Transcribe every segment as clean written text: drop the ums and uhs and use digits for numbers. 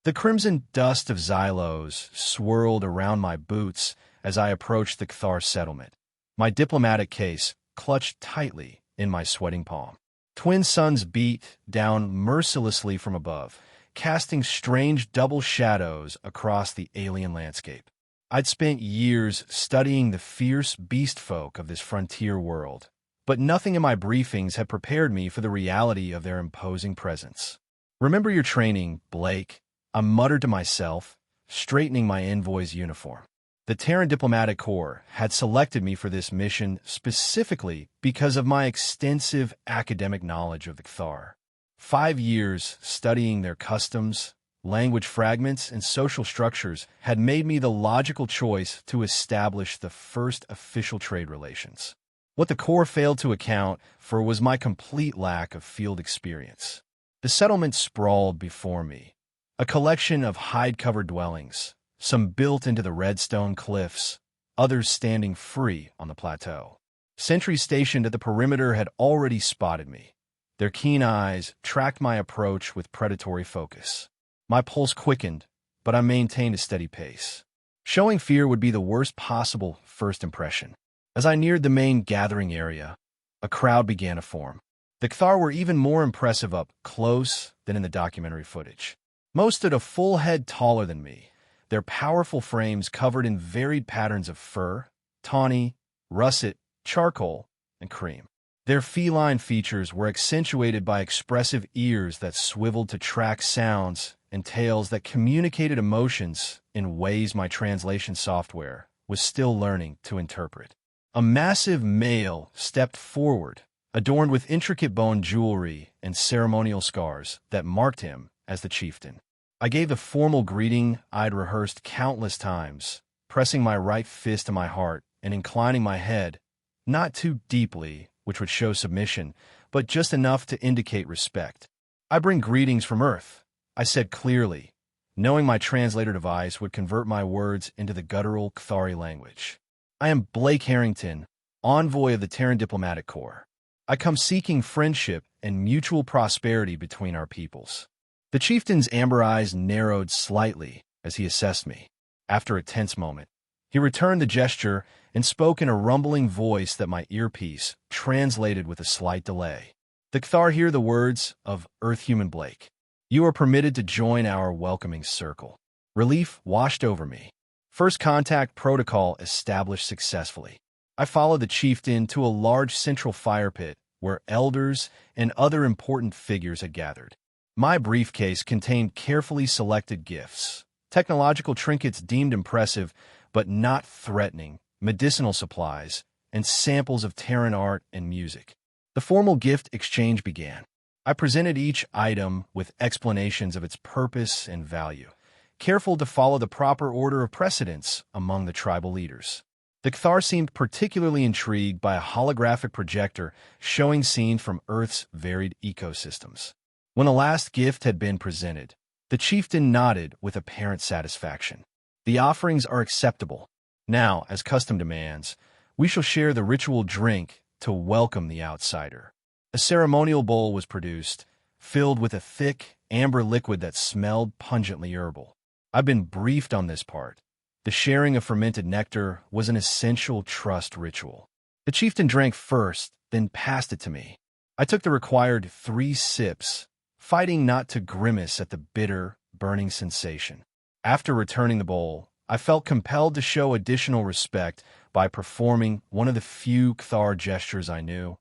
The crimson dust of Xylos swirled around my boots as I approached the Cthar settlement, my diplomatic case clutched tightly in my sweating palm. Twin suns beat down mercilessly from above, casting strange double shadows across the alien landscape. I'd spent years studying the fierce beast folk of this frontier world, but nothing in my briefings had prepared me for the reality of their imposing presence. "Remember your training, Blake," I muttered to myself, straightening my envoy's uniform. The Terran Diplomatic Corps had selected me for this mission specifically because of my extensive academic knowledge of the Cthar. 5 years studying their customs, language fragments, and social structures had made me the logical choice to establish the first official trade relations. What the Corps failed to account for was my complete lack of field experience. The settlement sprawled before me, a collection of hide-covered dwellings, some built into the redstone cliffs, others standing free on the plateau. Sentries stationed at the perimeter had already spotted me. Their keen eyes tracked my approach with predatory focus. My pulse quickened, but I maintained a steady pace. Showing fear would be the worst possible first impression. As I neared the main gathering area, a crowd began to form. The Cthar were even more impressive up close than in the documentary footage. Most stood a full head taller than me, their powerful frames covered in varied patterns of fur, tawny, russet, charcoal, and cream. Their feline features were accentuated by expressive ears that swiveled to track sounds and tails that communicated emotions in ways my translation software was still learning to interpret. A massive male stepped forward, adorned with intricate bone jewelry and ceremonial scars that marked him as the chieftain. I gave the formal greeting I'd rehearsed countless times, pressing my right fist to my heart and inclining my head, not too deeply, which would show submission, but just enough to indicate respect. "I bring greetings from Earth," I said clearly, knowing my translator device would convert my words into the guttural Cthari language. "I am Blake Harrington, envoy of the Terran Diplomatic Corps. I come seeking friendship and mutual prosperity between our peoples." The chieftain's amber eyes narrowed slightly as he assessed me. After a tense moment, he returned the gesture and spoke in a rumbling voice that my earpiece translated with a slight delay. "The Cthar hear the words of Earth-human Blake. You are permitted to join our welcoming circle." Relief washed over me. First contact protocol established successfully. I followed the chieftain to a large central fire pit where elders and other important figures had gathered. My briefcase contained carefully selected gifts, technological trinkets deemed impressive but not threatening, medicinal supplies, and samples of Terran art and music. The formal gift exchange began. I presented each item with explanations of its purpose and value, careful to follow the proper order of precedence among the tribal leaders. The Cthar seemed particularly intrigued by a holographic projector showing scenes from Earth's varied ecosystems. When the last gift had been presented, the chieftain nodded with apparent satisfaction. "The offerings are acceptable. Now, as custom demands, we shall share the ritual drink to welcome the outsider." A ceremonial bowl was produced, filled with a thick, amber liquid that smelled pungently herbal. I've been briefed on this part. The sharing of fermented nectar was an essential trust ritual. The chieftain drank first, then passed it to me. I took the required 3 sips, fighting not to grimace at the bitter, burning sensation. After returning the bowl, I felt compelled to show additional respect by performing one of the few Cthar gestures I knew,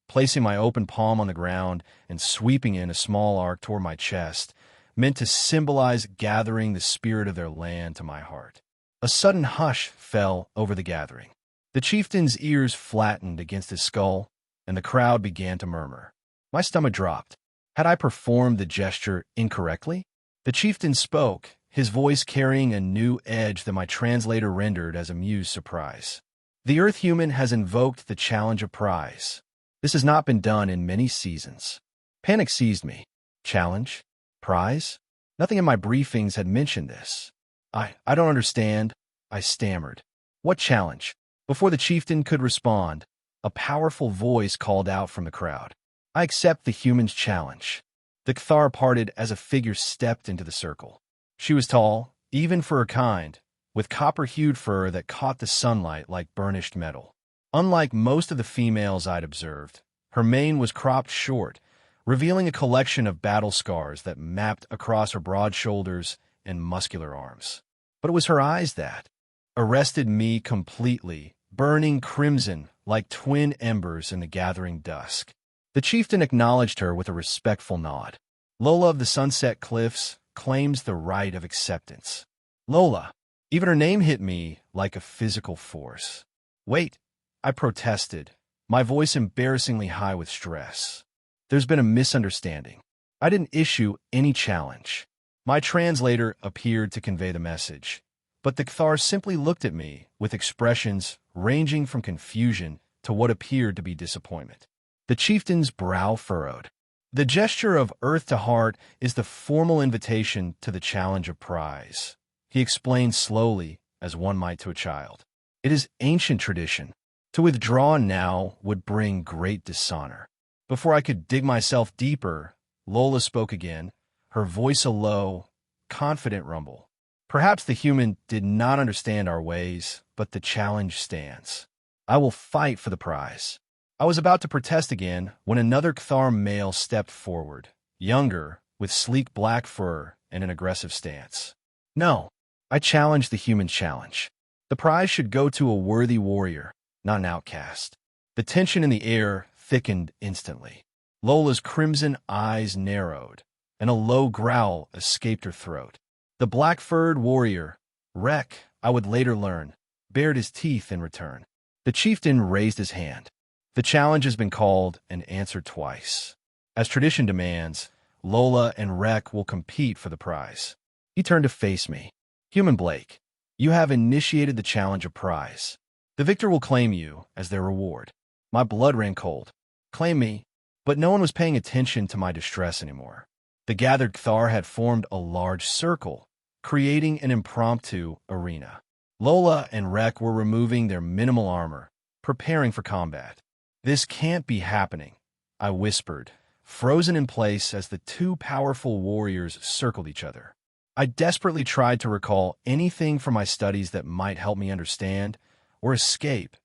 placing my open palm on the ground and sweeping in a small arc toward my chest, meant to symbolize gathering the spirit of their land to my heart. A sudden hush fell over the gathering. The chieftain's ears flattened against his skull, and the crowd began to murmur. My stomach dropped. Had I performed the gesture incorrectly? The chieftain spoke, his voice carrying a new edge that my translator rendered as amused surprise. "The Earth-human has invoked the challenge of prize. This has not been done in many seasons." Panic seized me. Challenge? Prize? Nothing in my briefings had mentioned this. I don't understand," I stammered. "What challenge?" Before the chieftain could respond, a powerful voice called out from the crowd. "I accept the human's challenge." The Cthar parted as a figure stepped into the circle. She was tall, even for her kind, with copper-hued fur that caught the sunlight like burnished metal. Unlike most of the females I'd observed, her mane was cropped short, revealing a collection of battle scars that mapped across her broad shoulders and muscular arms. But it was her eyes that arrested me completely, burning crimson like twin embers in the gathering dusk. The chieftain acknowledged her with a respectful nod. Lola of the Sunset Cliffs claims the right of acceptance. Lola. Even her name hit me like a physical force. Wait, I protested, my voice embarrassingly high with stress. There's been a misunderstanding. I didn't issue any challenge. My translator appeared to convey the message, but the Kthar simply looked at me with expressions ranging from confusion to what appeared to be disappointment. The chieftain's brow furrowed. The gesture of earth to heart is the formal invitation to the challenge of prize. He explained slowly, as one might to a child. It is ancient tradition. To withdraw now would bring great dishonor. Before I could dig myself deeper, Lola spoke again, her voice a low, confident rumble. Perhaps the human did not understand our ways, but the challenge stands. I will fight for the prize. I was about to protest again when another Kthar male stepped forward, younger, with sleek black fur and an aggressive stance. No, I challenged the human challenge. The prize should go to a worthy warrior, not an outcast. The tension in the air thickened instantly. Lola's crimson eyes narrowed, and a low growl escaped her throat. The black-furred warrior, Rek, I would later learn, bared his teeth in return. The chieftain raised his hand. The challenge has been called and answered twice. As tradition demands, Lola and Rek will compete for the prize. He turned to face me. Human Blake, you have initiated the challenge of prize. The victor will claim you as their reward. My blood ran cold. Claim me. But no one was paying attention to my distress anymore. The gathered Kthar had formed a large circle, creating an impromptu arena. Lola and Rek were removing their minimal armor, preparing for combat. This can't be happening, I whispered, frozen in place as the two powerful warriors circled each other. I desperately tried to recall anything from my studies that might help me understand or escape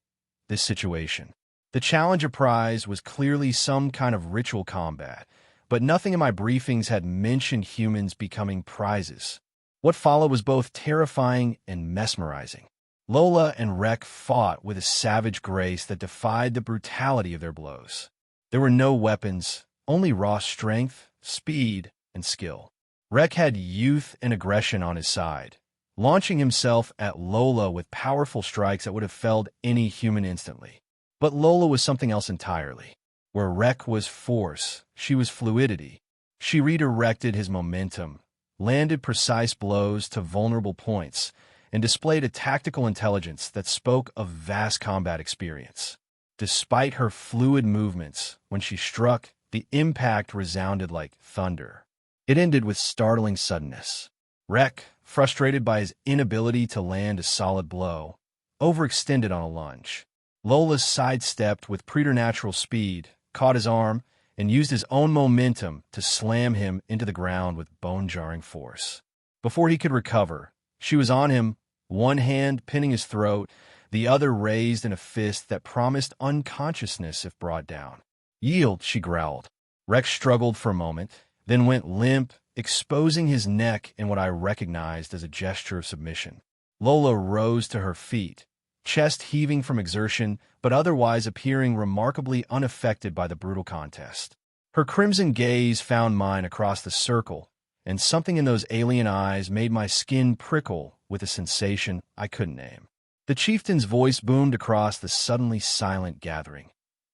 this situation. The challenge of prize was clearly some kind of ritual combat, but nothing in my briefings had mentioned humans becoming prizes. What followed was both terrifying and mesmerizing. Lola and Rek fought with a savage grace that defied the brutality of their blows. There were no weapons, only raw strength, speed, and skill. Rek had youth and aggression on his side, launching himself at Lola with powerful strikes that would have felled any human instantly. But Lola was something else entirely. Where Rek was force, she was fluidity. She redirected his momentum, landed precise blows to vulnerable points, and displayed a tactical intelligence that spoke of vast combat experience. Despite her fluid movements, when she struck, the impact resounded like thunder. It ended with startling suddenness. Rek, frustrated by his inability to land a solid blow, overextended on a lunge. Lola sidestepped with preternatural speed, caught his arm, and used his own momentum to slam him into the ground with bone-jarring force. Before he could recover, she was on him, one hand pinning his throat, the other raised in a fist that promised unconsciousness if brought down. "Yield," she growled. Rex struggled for a moment, then went limp, exposing his neck in what I recognized as a gesture of submission. Lola rose to her feet, chest heaving from exertion, but otherwise appearing remarkably unaffected by the brutal contest. Her crimson gaze found mine across the circle, and something in those alien eyes made my skin prickle with a sensation I couldn't name. The chieftain's voice boomed across the suddenly silent gathering.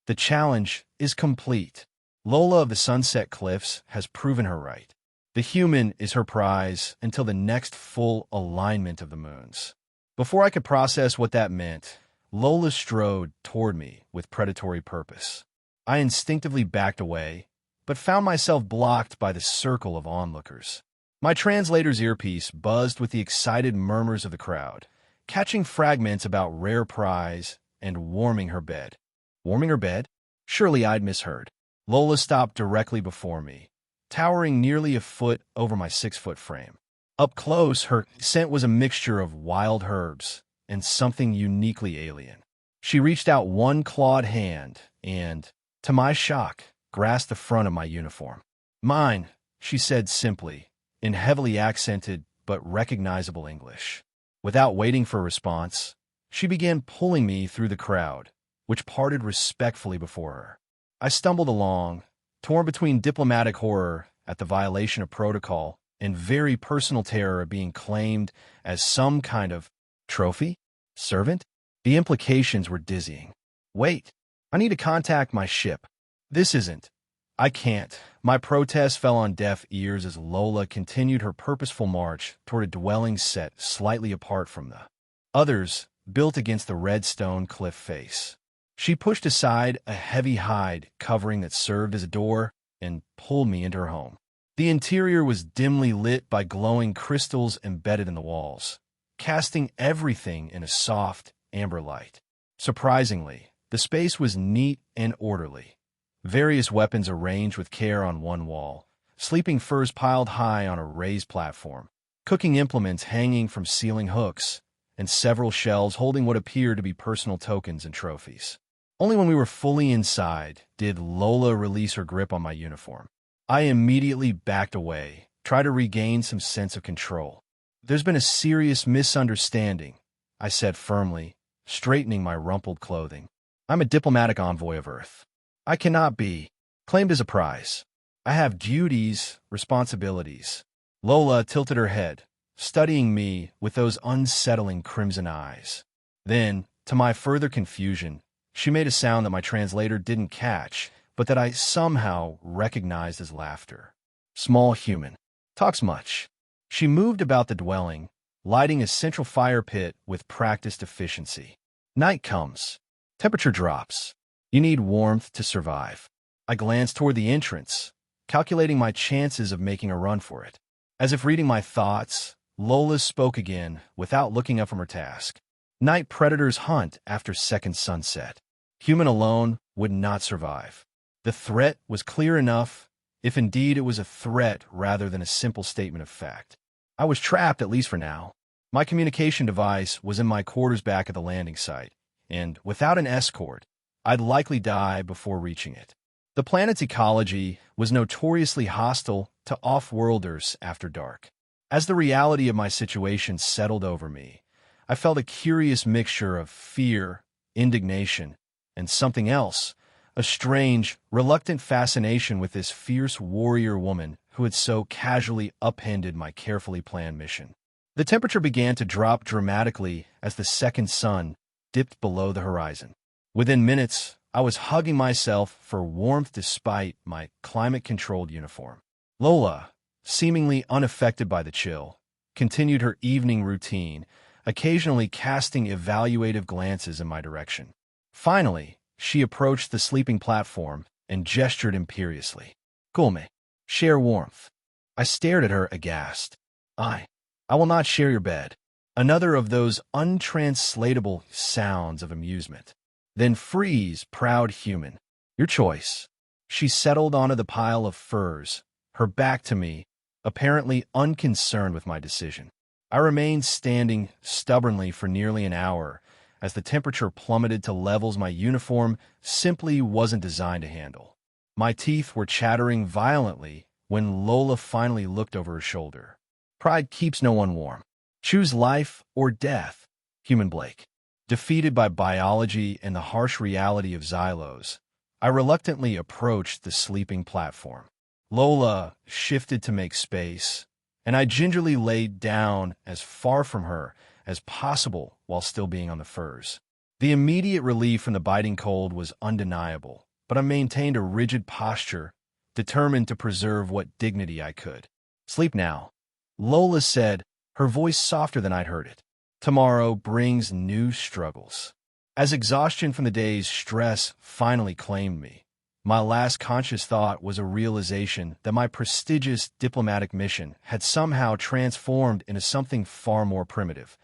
"The challenge is complete. Lola of the Sunset Cliffs has proven her right. The human is her prize until the next full alignment of the moons." Before I could process what that meant, Lola strode toward me with predatory purpose. I instinctively backed away, but found myself blocked by the circle of onlookers. My translator's earpiece buzzed with the excited murmurs of the crowd, catching fragments about rare prize and warming her bed. Warming her bed? Surely I'd misheard. Lola stopped directly before me, towering nearly a foot over my 6-foot frame. Up close, her scent was a mixture of wild herbs and something uniquely alien. She reached out one clawed hand and, to my shock, grasped the front of my uniform. "Mine," she said simply, in heavily accented but recognizable English. Without waiting for a response, she began pulling me through the crowd, which parted respectfully before her. I stumbled along, torn between diplomatic horror at the violation of protocol and very personal terror of being claimed as some kind of trophy? Servant? The implications were dizzying. "Wait, I need to contact my ship. This isn't. I can't." My protest fell on deaf ears as Lola continued her purposeful march toward a dwelling set slightly apart from the others, built against the red stone cliff face. She pushed aside a heavy hide covering that served as a door and pulled me into her home. The interior was dimly lit by glowing crystals embedded in the walls, casting everything in a soft, amber light. Surprisingly, the space was neat and orderly. Various weapons arranged with care on one wall, sleeping furs piled high on a raised platform, cooking implements hanging from ceiling hooks, and several shelves holding what appeared to be personal tokens and trophies. Only when we were fully inside did Lola release her grip on my uniform. I immediately backed away, trying to regain some sense of control. "There's been a serious misunderstanding," I said firmly, straightening my rumpled clothing. "I'm a diplomatic envoy of Earth. I cannot be claimed as a prize. I have duties, responsibilities." Lola tilted her head, studying me with those unsettling crimson eyes. Then, to my further confusion, she made a sound that my translator didn't catch, but that I somehow recognized as laughter. "Small human. Talks much." She moved about the dwelling, lighting a central fire pit with practiced efficiency. Night comes. Temperature drops. You need warmth to survive. I glanced toward the entrance, calculating my chances of making a run for it. As if reading my thoughts, Lola spoke again without looking up from her task. "Night predators hunt after second sunset. Human alone would not survive." The threat was clear enough, if indeed it was a threat rather than a simple statement of fact. I was trapped, at least for now. My communication device was in my quarters back at the landing site, and without an escort, I'd likely die before reaching it. The planet's ecology was notoriously hostile to off-worlders after dark. As the reality of my situation settled over me, I felt a curious mixture of fear, indignation, and something else, a strange, reluctant fascination with this fierce warrior woman who had so casually upended my carefully planned mission. The temperature began to drop dramatically as the second sun dipped below the horizon. Within minutes, I was hugging myself for warmth despite my climate-controlled uniform. Lola, seemingly unaffected by the chill, continued her evening routine, occasionally casting evaluative glances in my direction. Finally, she approached the sleeping platform and gestured imperiously. "Cool me. Share warmth." I stared at her aghast. I will not share your bed." Another of those untranslatable sounds of amusement. "Then freeze, proud human. Your choice." She settled onto the pile of furs, her back to me, apparently unconcerned with my decision. I remained standing stubbornly for nearly an hour, as the temperature plummeted to levels my uniform simply wasn't designed to handle. My teeth were chattering violently when Lola finally looked over her shoulder. "Pride keeps no one warm. Choose life or death, human Blake." Defeated by biology and the harsh reality of Xylos, I reluctantly approached the sleeping platform. Lola shifted to make space, and I gingerly laid down as far from her as possible while still being on the furs. The immediate relief from the biting cold was undeniable, but I maintained a rigid posture, determined to preserve what dignity I could. "Sleep now," Lola said, her voice softer than I'd heard it. "Tomorrow brings new struggles." As exhaustion from the day's stress finally claimed me, my last conscious thought was a realization that my prestigious diplomatic mission had somehow transformed into something far more primitive: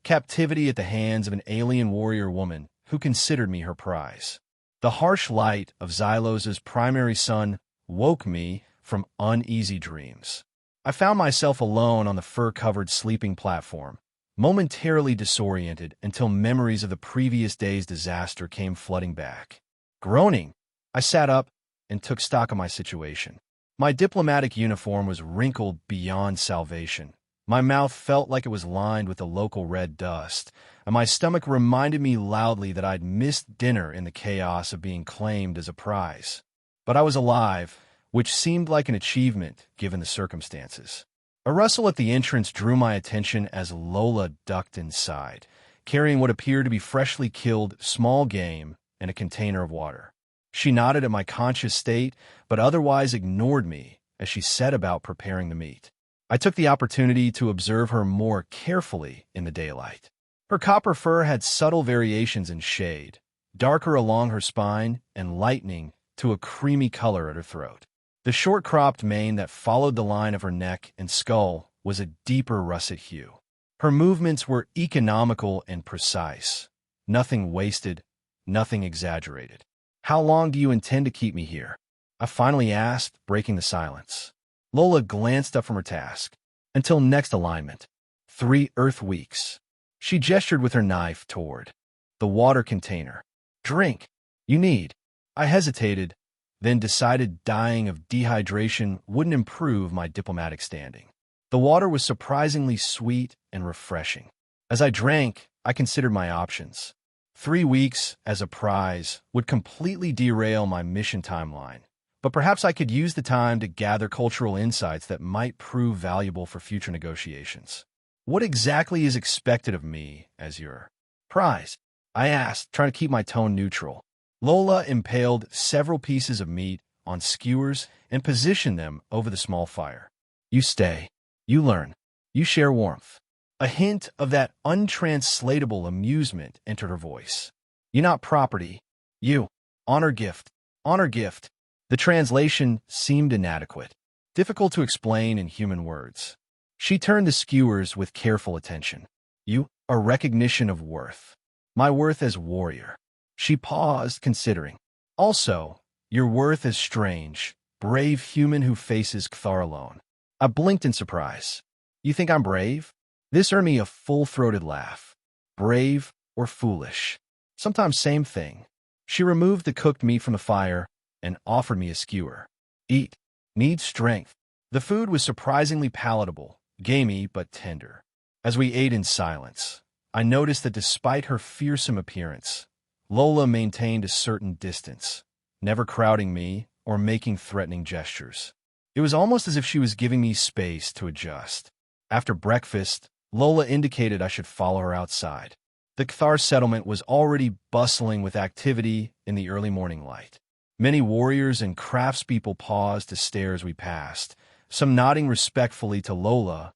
captivity at the hands of an alien warrior woman who considered me her prize. The harsh light of Xylos's primary sun woke me from uneasy dreams. I found myself alone on the fur-covered sleeping platform, momentarily disoriented until memories of the previous day's disaster came flooding back. Groaning, I sat up and took stock of my situation. My diplomatic uniform was wrinkled beyond salvation. My mouth felt like it was lined with the local red dust, and my stomach reminded me loudly that I'd missed dinner in the chaos of being claimed as a prize. But I was alive, which seemed like an achievement given the circumstances. A rustle at the entrance drew my attention as Lola ducked inside, carrying what appeared to be freshly killed small game and a container of water. She nodded at my conscious state, but otherwise ignored me as she set about preparing the meat. I took the opportunity to observe her more carefully in the daylight. Her copper fur had subtle variations in shade, darker along her spine and lightening to a creamy color at her throat. The short-cropped mane that followed the line of her neck and skull was a deeper russet hue. Her movements were economical and precise. Nothing wasted, nothing exaggerated. "How long do you intend to keep me here?" I finally asked, breaking the silence. Lola glanced up from her task. "Until next alignment. 3 Earth weeks." She gestured with her knife toward the water container. "Drink. You need." I hesitated, then decided dying of dehydration wouldn't improve my diplomatic standing. The water was surprisingly sweet and refreshing. As I drank, I considered my options. 3 weeks as a prize would completely derail my mission timeline, but perhaps I could use the time to gather cultural insights that might prove valuable for future negotiations. "What exactly is expected of me as your prize?" I asked, trying to keep my tone neutral. Lola impaled several pieces of meat on skewers and positioned them over the small fire. "You stay. You learn. You share warmth." A hint of that untranslatable amusement entered her voice. "You not property. You. Honor gift. Honor gift." The translation seemed inadequate, difficult to explain in human words. She turned the skewers with careful attention. "You. A recognition of worth. My worth as warrior." She paused, considering. "Also, your worth as strange, brave human who faces Cthar alone." I blinked in surprise. "You think I'm brave?" This earned me a full-throated laugh. "Brave or foolish? Sometimes same thing." She removed the cooked meat from the fire and offered me a skewer. "Eat. Need strength." The food was surprisingly palatable, gamey but tender. As we ate in silence, I noticed that despite her fearsome appearance, Lola maintained a certain distance, never crowding me or making threatening gestures. It was almost as if she was giving me space to adjust. After breakfast, Lola indicated I should follow her outside. The Cthar settlement was already bustling with activity in the early morning light. Many warriors and craftspeople paused to stare as we passed, some nodding respectfully to Lola,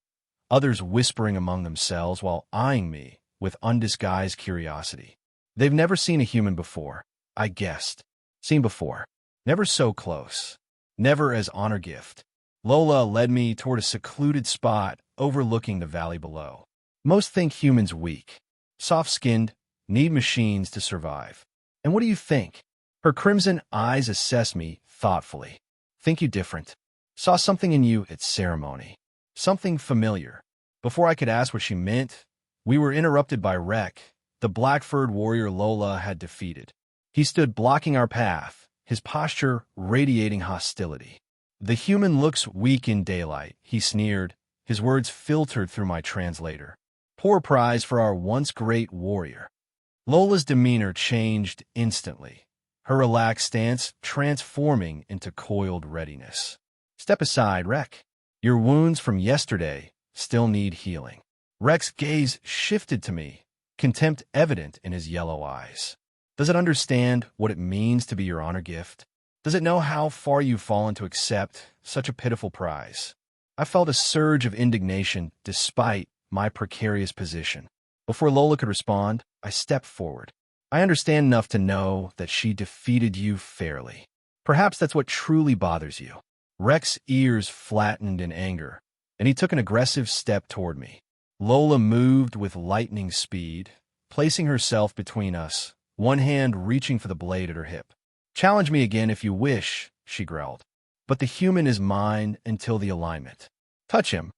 others whispering among themselves while eyeing me with undisguised curiosity. They've never seen a human before, I guessed. Seen before. Never so close. Never as honor gift. Lola led me toward a secluded spot overlooking the valley below. Most think humans weak, soft-skinned, need machines to survive. And what do you think? Her crimson eyes assessed me thoughtfully. Think you different. Saw something in you at ceremony. Something familiar. Before I could ask what she meant, we were interrupted by Rek, the black-furred warrior Lola had defeated. He stood blocking our path, his posture radiating hostility. "The human looks weak in daylight," he sneered, his words filtered through my translator. "Poor prize for our once great warrior." Lola's demeanor changed instantly, her relaxed stance transforming into coiled readiness. "Step aside, Rek. Your wounds from yesterday still need healing." Rek's gaze shifted to me, contempt evident in his yellow eyes. "Does it understand what it means to be your honor gift? Does it know how far you've fallen to accept such a pitiful prize?" I felt a surge of indignation despite my precarious position. Before Lola could respond, I stepped forward. "I understand enough to know that she defeated you fairly. Perhaps that's what truly bothers you." Rek's ears flattened in anger, and he took an aggressive step toward me. Lola moved with lightning speed, placing herself between us, one hand reaching for the blade at her hip. "Challenge me again if you wish," she growled. "But the human is mine until the alignment." Touch him,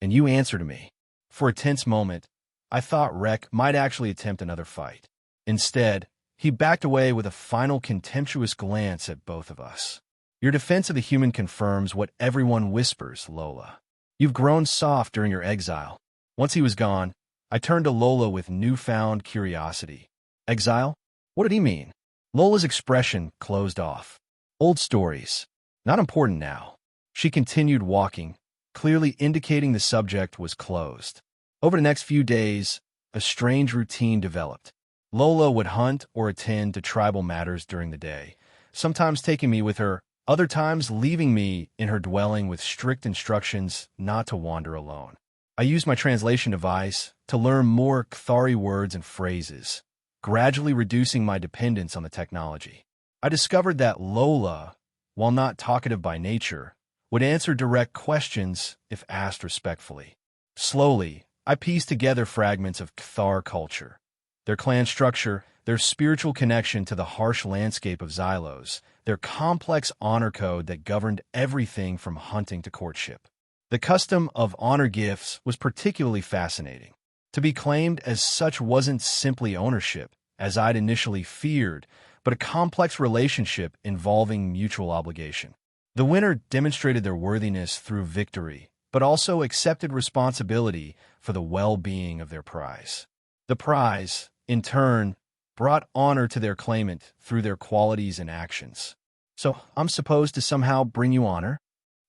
and you answer to me. For a tense moment, I thought Rek might actually attempt another fight. Instead, he backed away with a final contemptuous glance at both of us. Your defense of the human confirms what everyone whispers, Lola. You've grown soft during your exile. Once he was gone, I turned to Lola with newfound curiosity. Exile? What did he mean? Lola's expression closed off. Old stories. Not important now. She continued walking, clearly indicating the subject was closed. Over the next few days, a strange routine developed. Lola would hunt or attend to tribal matters during the day, sometimes taking me with her, other times leaving me in her dwelling with strict instructions not to wander alone. I used my translation device to learn more Cathari words and phrases, gradually reducing my dependence on the technology. I discovered that Lola, while not talkative by nature, would answer direct questions if asked respectfully. Slowly, I pieced together fragments of Cathar culture, their clan structure, their spiritual connection to the harsh landscape of Xylos, their complex honor code that governed everything from hunting to courtship. The custom of honor gifts was particularly fascinating. To be claimed as such wasn't simply ownership, as I'd initially feared, but a complex relationship involving mutual obligation. The winner demonstrated their worthiness through victory, but also accepted responsibility for the well-being of their prize. The prize, in turn, brought honor to their claimant through their qualities and actions. So, I'm supposed to somehow bring you honor?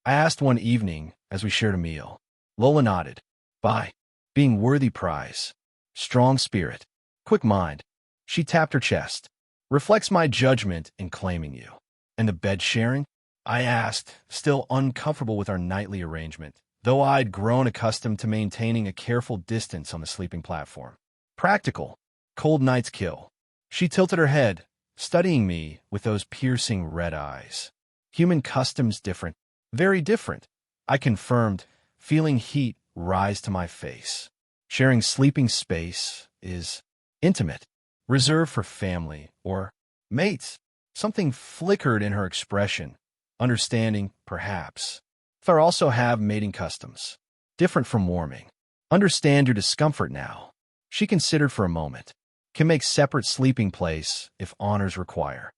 I asked one evening as we shared a meal. Lola nodded. By being worthy prize. Strong spirit. Quick mind. She tapped her chest. Reflects my judgment in claiming you. And the bed sharing? I asked, still uncomfortable with our nightly arrangement, though I'd grown accustomed to maintaining a careful distance on the sleeping platform. Practical. Cold nights kill. She tilted her head, studying me with those piercing red eyes. Human customs different. Very different. I confirmed, feeling heat rise to my face. Sharing sleeping space is intimate, reserved for family or mates. Something flickered in her expression. Understanding, perhaps. Thar also have mating customs. Different from warming. Understand your discomfort now. She considered for a moment. Can make separate sleeping place if honors require.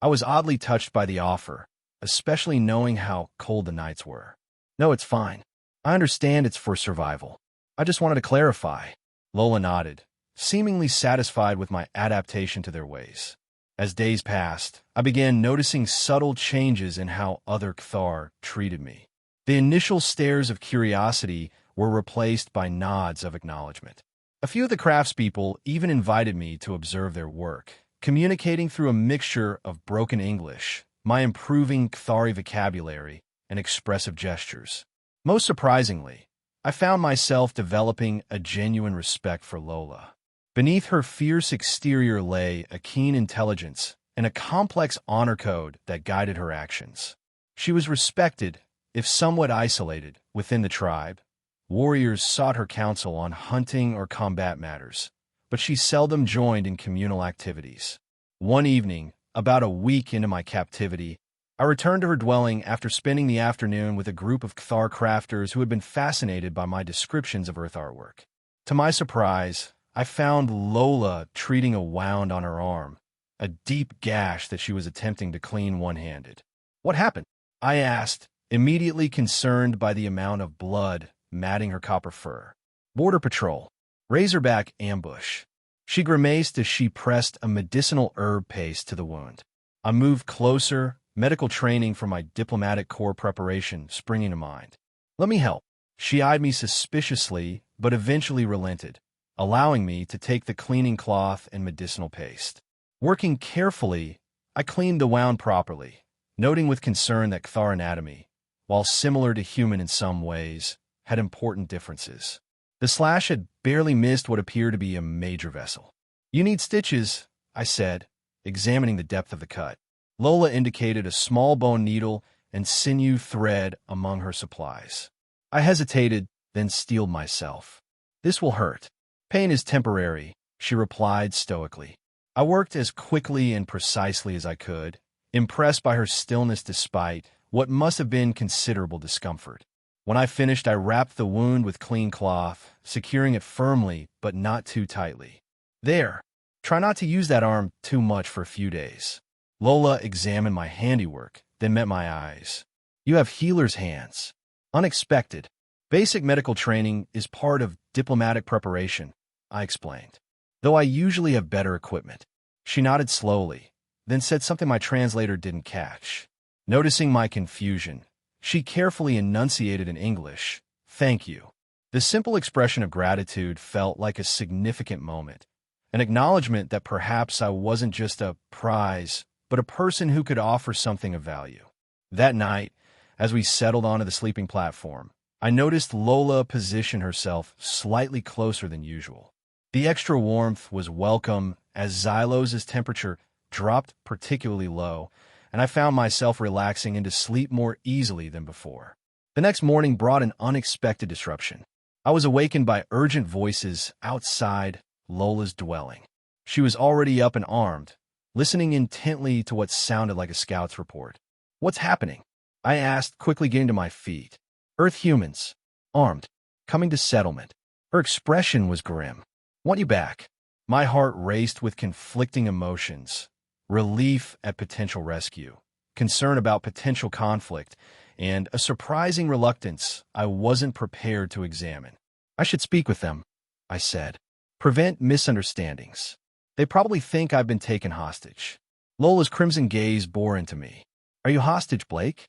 I was oddly touched by the offer, especially knowing how cold the nights were. No, it's fine. I understand it's for survival. I just wanted to clarify. Lola nodded, seemingly satisfied with my adaptation to their ways. As days passed, I began noticing subtle changes in how other Cathar treated me. The initial stares of curiosity were replaced by nods of acknowledgement. A few of the craftspeople even invited me to observe their work, communicating through a mixture of broken English, my improving Cathari vocabulary, and expressive gestures. Most surprisingly, I found myself developing a genuine respect for Lola. Beneath her fierce exterior lay a keen intelligence and a complex honor code that guided her actions. She was respected, if somewhat isolated, within the tribe. Warriors sought her counsel on hunting or combat matters, but she seldom joined in communal activities. One evening, about a week into my captivity, I returned to her dwelling after spending the afternoon with a group of Cathar crafters who had been fascinated by my descriptions of earth artwork. To my surprise, I found Lola treating a wound on her arm, a deep gash that she was attempting to clean one-handed. What happened? I asked, immediately concerned by the amount of blood matting her copper fur. Border Patrol. Razorback ambush. She grimaced as she pressed a medicinal herb paste to the wound. I moved closer, medical training for my diplomatic corps preparation springing to mind. Let me help. She eyed me suspiciously, but eventually relented, allowing me to take the cleaning cloth and medicinal paste. Working carefully, I cleaned the wound properly, noting with concern that Cathar anatomy, while similar to human in some ways, had important differences. The slash had barely missed what appeared to be a major vessel. You need stitches, I said, examining the depth of the cut. Lola indicated a small bone needle and sinew thread among her supplies. I hesitated, then steeled myself. This will hurt. Pain is temporary, she replied stoically. I worked as quickly and precisely as I could, impressed by her stillness despite what must have been considerable discomfort. When I finished, I wrapped the wound with clean cloth, securing it firmly but not too tightly. There. Try not to use that arm too much for a few days. Lola examined my handiwork, then met my eyes. You have healer's hands. Unexpected. Basic medical training is part of diplomatic preparation, I explained. Though I usually have better equipment. She nodded slowly, then said something my translator didn't catch. Noticing my confusion, she carefully enunciated in English, "Thank you." The simple expression of gratitude felt like a significant moment, an acknowledgement that perhaps I wasn't just a prize, but a person who could offer something of value. That night, as we settled onto the sleeping platform, I noticed Lola position herself slightly closer than usual. The extra warmth was welcome as Xylos's temperature dropped particularly low, and I found myself relaxing into sleep more easily than before. The next morning brought an unexpected disruption. I was awakened by urgent voices outside Lola's dwelling. She was already up and armed, listening intently to what sounded like a scout's report. "What's happening?" I asked, quickly getting to my feet. "Earth humans. Armed. Coming to settlement." Her expression was grim. "Want you back." My heart raced with conflicting emotions. Relief at potential rescue, concern about potential conflict, and a surprising reluctance I wasn't prepared to examine. "I should speak with them," I said. "Prevent misunderstandings. They probably think I've been taken hostage." Lola's crimson gaze bore into me. "Are you hostage, Blake?"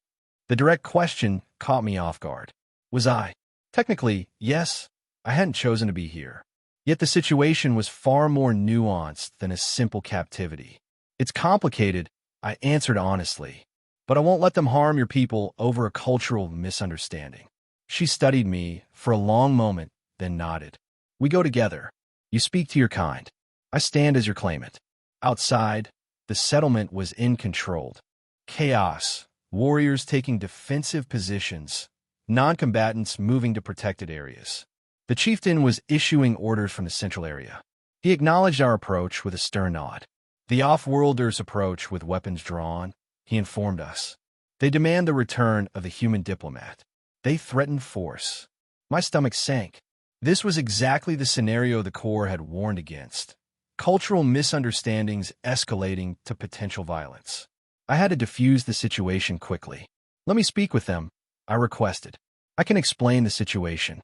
The direct question caught me off guard. Was I? Technically, yes. I hadn't chosen to be here. Yet the situation was far more nuanced than a simple captivity. "It's complicated," I answered honestly, "but I won't let them harm your people over a cultural misunderstanding." She studied me for a long moment, then nodded. "We go together. You speak to your kind. I stand as your claimant." Outside, the settlement was uncontrolled. Chaos, warriors taking defensive positions, non-combatants moving to protected areas. The chieftain was issuing orders from the central area. He acknowledged our approach with a stern nod. The off-worlders approach with weapons drawn, he informed us. They demand the return of the human diplomat. They threaten force. My stomach sank. This was exactly the scenario the Corps had warned against. Cultural misunderstandings escalating to potential violence. I had to defuse the situation quickly. "Let me speak with them," I requested. "I can explain the situation."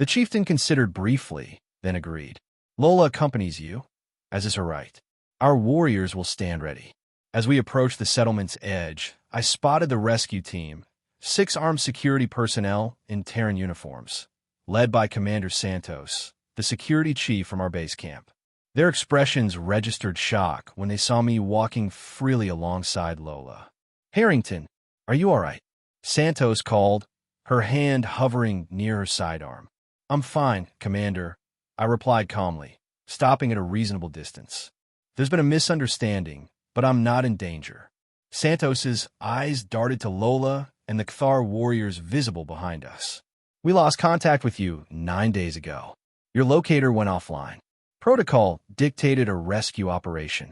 The chieftain considered briefly, then agreed. "Lola accompanies you, as is her right. Our warriors will stand ready." As we approached the settlement's edge, I spotted the rescue team, 6 armed security personnel in Terran uniforms, led by Commander Santos, the security chief from our base camp. Their expressions registered shock when they saw me walking freely alongside Lola. "Harrington, are you all right?" Santos called, her hand hovering near her sidearm. "I'm fine, Commander," I replied calmly, stopping at a reasonable distance. "There's been a misunderstanding, but I'm not in danger." Santos's eyes darted to Lola and the Cathar warriors visible behind us. "We lost contact with you 9 days ago. Your locator went offline. Protocol dictated a rescue operation.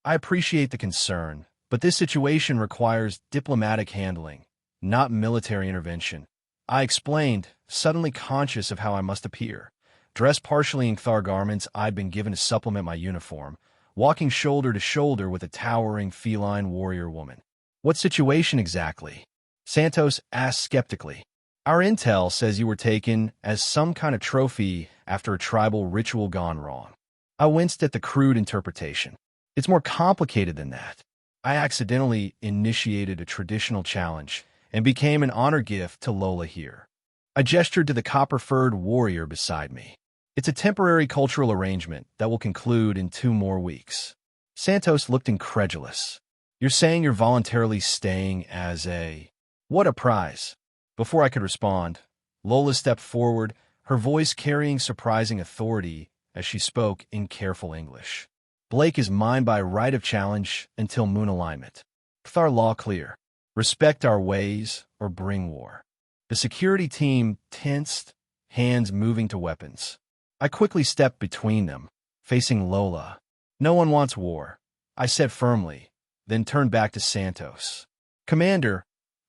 I appreciate the concern, but this situation requires diplomatic handling, not military intervention." I explained, suddenly conscious of how I must appear. Dressed partially in Cathar garments I'd been given to supplement my uniform, walking shoulder to shoulder with a towering feline warrior woman. "What situation exactly?" Santos asked skeptically. "Our intel says you were taken as some kind of trophy after a tribal ritual gone wrong." I winced at the crude interpretation. "It's more complicated than that. I accidentally initiated a traditional challenge and became an honor gift to Lola here." I gestured to the copper-furred warrior beside me. "It's a temporary cultural arrangement that will conclude in 2 more weeks." Santos looked incredulous. "You're saying you're voluntarily staying as a... What a prize." Before I could respond, Lola stepped forward, her voice carrying surprising authority as she spoke in careful English. "Blake is mine by right of challenge until moon alignment. Cathar law clear. Respect our ways or bring war." The security team tensed, hands moving to weapons. I quickly stepped between them, facing Lola. "No one wants war," I said firmly, then turned back to Santos. "Commander,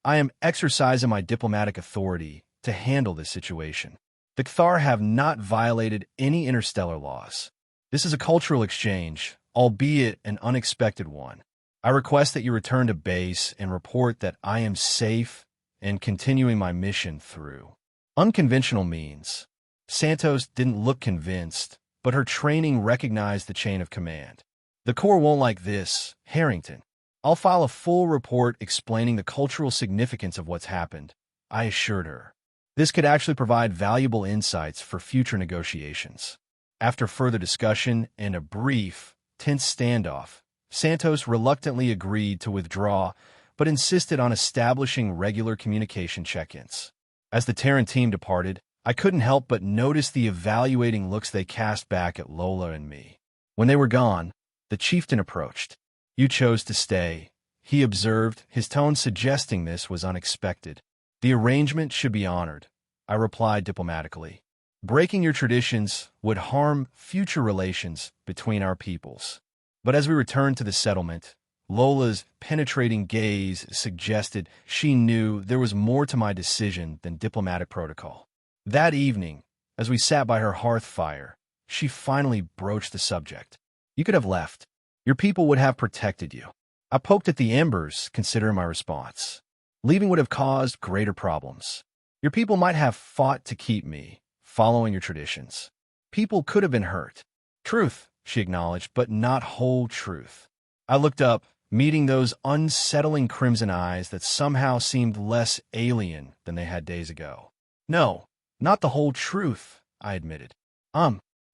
I am exercising my diplomatic authority to handle this situation. The Kthar have not violated any interstellar laws. This is a cultural exchange, albeit an unexpected one. I request that you return to base and report that I am safe and continuing my mission through unconventional means. Santos didn't look convinced, but her training recognized the chain of command. The Corps won't like this, Harrington. I'll file a full report explaining the cultural significance of what's happened, I assured her. This could actually provide valuable insights for future negotiations. After further discussion and a brief, tense standoff, Santos reluctantly agreed to withdraw, but insisted on establishing regular communication check-ins. As the Terran team departed, I couldn't help but notice the evaluating looks they cast back at Lola and me. When they were gone, the chieftain approached. "You chose to stay," he observed, his tone suggesting this was unexpected. "The arrangement should be honored," I replied diplomatically. "Breaking your traditions would harm future relations between our peoples." But as we returned to the settlement, Lola's penetrating gaze suggested she knew there was more to my decision than diplomatic protocol. That evening, as we sat by her hearth fire, she finally broached the subject. "You could have left. Your people would have protected you." I poked at the embers, considering my response. "Leaving would have caused greater problems. Your people might have fought to keep me, following your traditions. People could have been hurt." "Truth," she acknowledged, but not whole truth. I looked up, meeting those unsettling crimson eyes that somehow seemed less alien than they had days ago. "No, not the whole truth," I admitted.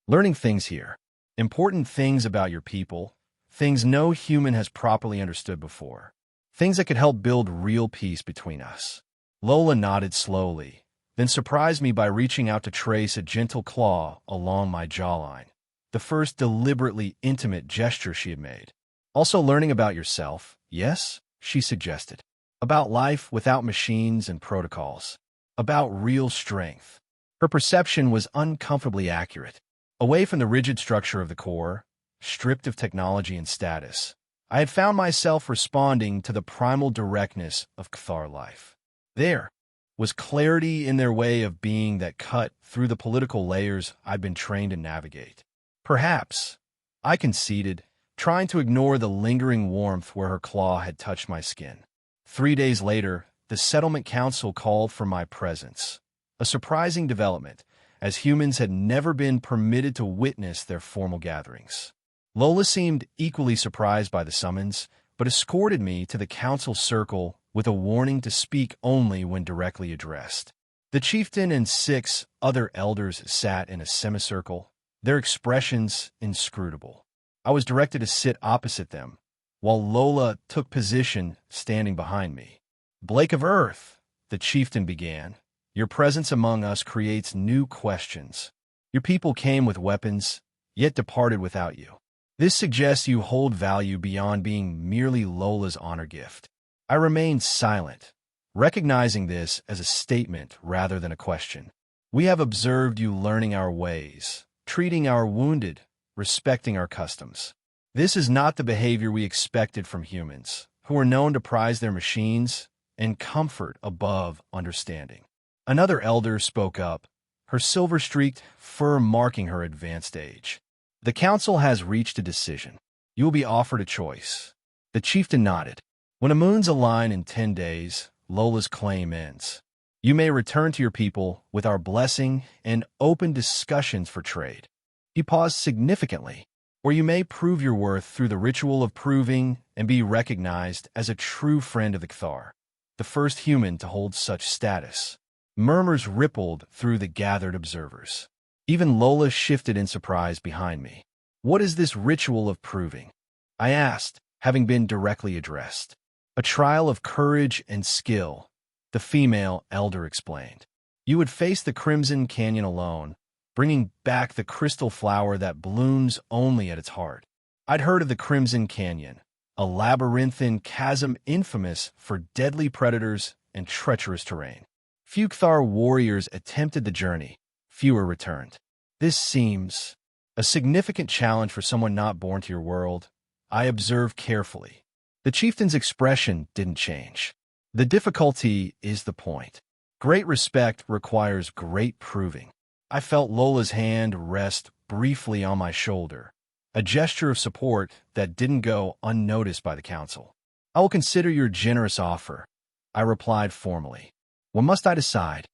Learning things here. Important things about your people, things no human has properly understood before. Things that could help build real peace between us." Lola nodded slowly, then surprised me by reaching out to trace a gentle claw along my jawline, the first deliberately intimate gesture she had made. "Also learning about yourself, yes?" she suggested. "About life without machines and protocols. About real strength." Her perception was uncomfortably accurate. Away from the rigid structure of the Corps, stripped of technology and status, I had found myself responding to the primal directness of Kthar life. There was clarity in their way of being that cut through the political layers I'd been trained to navigate. "Perhaps," I conceded, trying to ignore the lingering warmth where her claw had touched my skin. 3 days later, the settlement council called for my presence. A surprising development, as humans had never been permitted to witness their formal gatherings. Lola seemed equally surprised by the summons, but escorted me to the council circle with a warning to speak only when directly addressed. The chieftain and 6 other elders sat in a semicircle, their expressions inscrutable. I was directed to sit opposite them, while Lola took position standing behind me. "Blake of Earth," the chieftain began, "your presence among us creates new questions. Your people came with weapons, yet departed without you. This suggests you hold value beyond being merely Lola's honor gift." I remained silent, recognizing this as a statement rather than a question. "We have observed you learning our ways, treating our wounded, respecting our customs. This is not the behavior we expected from humans, who are known to prize their machines and comfort above understanding." Another elder spoke up, her silver-streaked fur marking her advanced age. "The council has reached a decision. You will be offered a choice." The chieftain nodded. "When a moon's align in 10 days, Lola's claim ends. You may return to your people with our blessing and open discussions for trade." He paused significantly. "Or you may prove your worth through the ritual of proving and be recognized as a true friend of the Kthar, the first human to hold such status." Murmurs rippled through the gathered observers. Even Lola shifted in surprise behind me. "What is this ritual of proving?" I asked, having been directly addressed. "A trial of courage and skill," the female elder explained. "You would face the Crimson Canyon alone, bringing back the crystal flower that blooms only at its heart." I'd heard of the Crimson Canyon, a labyrinthine chasm infamous for deadly predators and treacherous terrain. Few Kthar warriors attempted the journey, fewer returned. "This seems a significant challenge for someone not born to your world," I observed carefully. The chieftain's expression didn't change. "The difficulty is the point. Great respect requires great proving. I felt Lola's hand rest briefly on my shoulder, a gesture of support that didn't go unnoticed by the council. I will consider your generous offer, I replied formally. When must I decide?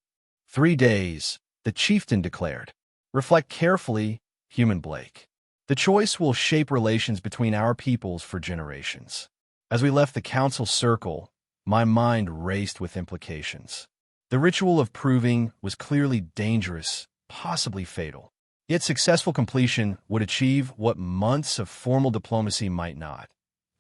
3 days, the chieftain declared. Reflect carefully, human Blake. The choice will shape relations between our peoples for generations. As we left the council circle, my mind raced with implications. The ritual of proving was clearly dangerous, possibly fatal. Yet successful completion would achieve what months of formal diplomacy might not: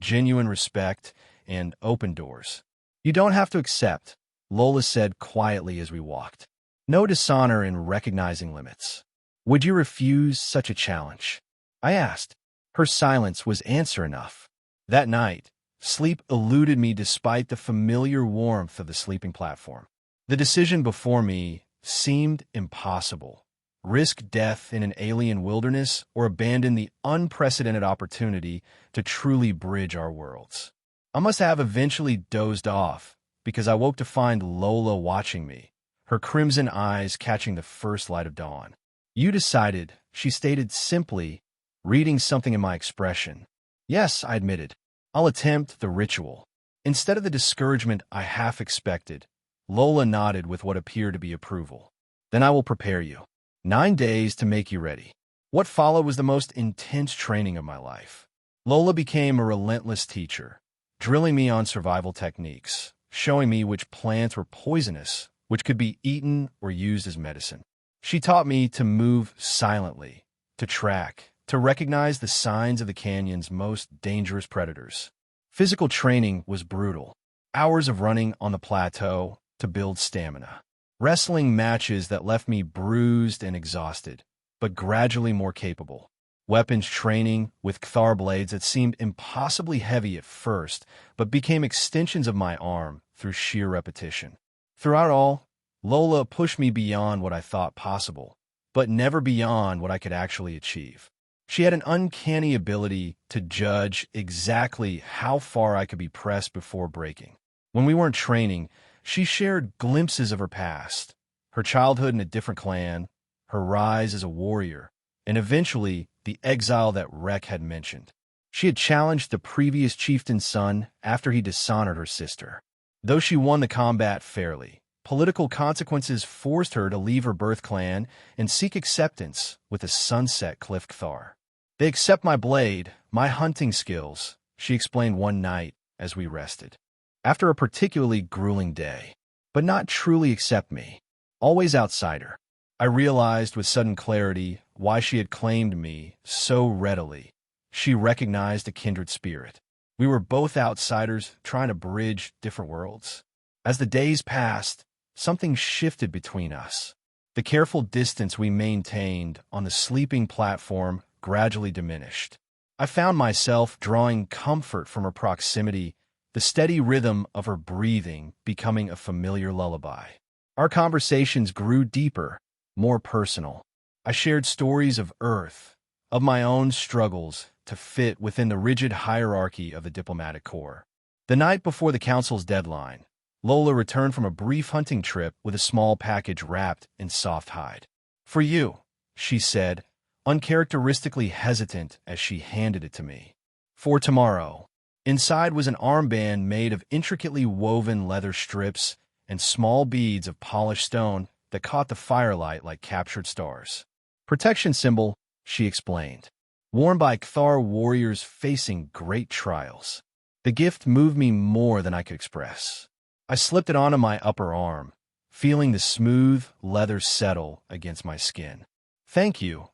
genuine respect and open doors. You don't have to accept, Lola said quietly as we walked. No dishonor in recognizing limits. Would you refuse such a challenge? I asked. Her silence was answer enough. That night, sleep eluded me despite the familiar warmth of the sleeping platform. The decision before me seemed impossible. Risk death in an alien wilderness or abandon the unprecedented opportunity to truly bridge our worlds. I must have eventually dozed off because I woke to find Lola watching me, her crimson eyes catching the first light of dawn. You decided, she stated simply, reading something in my expression. Yes, I admitted. I'll attempt the ritual. Instead of the discouragement I half expected, Lola nodded with what appeared to be approval. Then I will prepare you. 9 days to make you ready. What followed was the most intense training of my life. Lola became a relentless teacher, drilling me on survival techniques, showing me which plants were poisonous, which could be eaten or used as medicine. She taught me to move silently, to track, to recognize the signs of the canyon's most dangerous predators. Physical training was brutal. Hours of running on the plateau to build stamina. Wrestling matches that left me bruised and exhausted, but gradually more capable. Weapons training with Kthar blades that seemed impossibly heavy at first, but became extensions of my arm through sheer repetition. Throughout all, Lola pushed me beyond what I thought possible, but never beyond what I could actually achieve. She had an uncanny ability to judge exactly how far I could be pressed before breaking. When we weren't training, she shared glimpses of her past, her childhood in a different clan, her rise as a warrior, and eventually the exile that Rek had mentioned. She had challenged the previous chieftain's son after he dishonored her sister. Though she won the combat fairly, political consequences forced her to leave her birth clan and seek acceptance with the Sunset Cliff Kthar. They accept my blade, my hunting skills, she explained one night as we rested. After a particularly grueling day, but not truly accept me. Always outsider. I realized with sudden clarity why she had claimed me so readily. She recognized a kindred spirit. We were both outsiders trying to bridge different worlds. As the days passed, something shifted between us. The careful distance we maintained on the sleeping platform gradually diminished. I found myself drawing comfort from her proximity, the steady rhythm of her breathing becoming a familiar lullaby. Our conversations grew deeper, more personal. I shared stories of Earth, of my own struggles to fit within the rigid hierarchy of the diplomatic corps. The night before the council's deadline, Lola returned from a brief hunting trip with a small package wrapped in soft hide. For you, she said, uncharacteristically hesitant as she handed it to me. For tomorrow. Inside was an armband made of intricately woven leather strips and small beads of polished stone that caught the firelight like captured stars. Protection symbol, she explained, worn by Kthar warriors facing great trials. The gift moved me more than I could express. I slipped it onto my upper arm, feeling the smooth leather settle against my skin. Thank you,